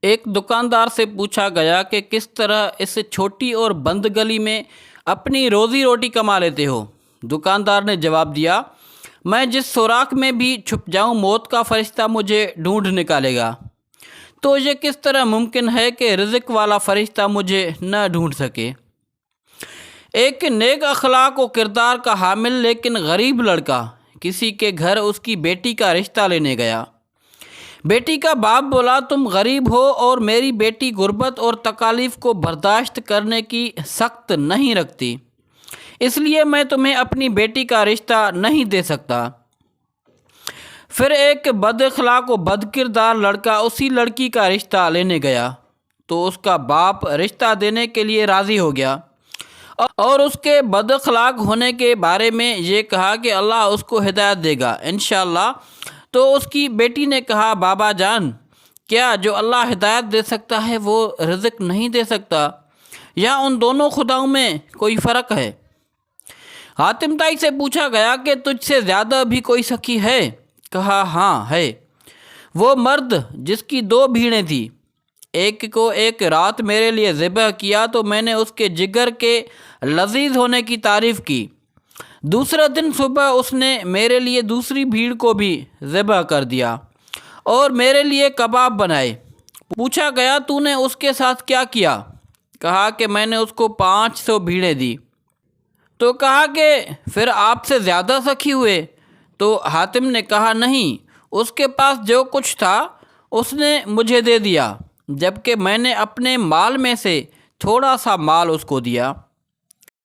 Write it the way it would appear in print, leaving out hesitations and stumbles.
ایک دکاندار سے پوچھا گیا کہ کس طرح اس چھوٹی اور بند گلی میں اپنی روزی روٹی کما لیتے ہو؟ دکاندار نے جواب دیا، میں جس سوراخ میں بھی چھپ جاؤں موت کا فرشتہ مجھے ڈھونڈ نکالے گا۔ تو یہ کس طرح ممکن ہے کہ رزق والا فرشتہ مجھے نہ ڈھونڈ سکے؟ ایک نیک اخلاق و کردار کا حامل لیکن غریب لڑکا کسی کے گھر اس کی بیٹی کا رشتہ لینے گیا۔ بیٹی کا باپ بولا، تم غریب ہو اور میری بیٹی غربت اور تکالیف کو برداشت کرنے کی سخت نہیں رکھتی، اس لیے میں تمہیں اپنی بیٹی کا رشتہ نہیں دے سکتا۔ پھر ایک بد اخلاق و بد کردار لڑکا اسی لڑکی کا رشتہ لینے گیا تو اس کا باپ رشتہ دینے کے لیے راضی ہو گیا اور اس کے بد اخلاق ہونے کے بارے میں یہ کہا کہ اللہ اس کو ہدایت دے گا انشاءاللہ۔ تو اس کی بیٹی نے کہا، بابا جان، کیا جو اللہ ہدایت دے سکتا ہے وہ رزق نہیں دے سکتا؟ یا ان دونوں خداؤں میں کوئی فرق ہے؟ حاتم تائی سے پوچھا گیا کہ تجھ سے زیادہ بھی کوئی سخی ہے؟ کہا، ہاں ہے، وہ مرد جس کی 2 بھیڑیں تھیں، ایک کو ایک رات میرے لیے ذبح کیا تو میں نے اس کے جگر کے لذیذ ہونے کی تعریف کی، دوسرے دن صبح اس نے میرے لیے دوسری بھیڑ کو بھی ذبح کر دیا اور میرے لیے کباب بنائے۔ پوچھا گیا، تو نے اس کے ساتھ کیا کیا؟ کہا کہ میں نے اس کو 500 بھیڑیں دی۔ تو کہا کہ پھر آپ سے زیادہ سخی ہوئے؟ تو حاتم نے کہا، نہیں، اس کے پاس جو کچھ تھا اس نے مجھے دے دیا، جبکہ میں نے اپنے مال میں سے تھوڑا سا مال اس کو دیا۔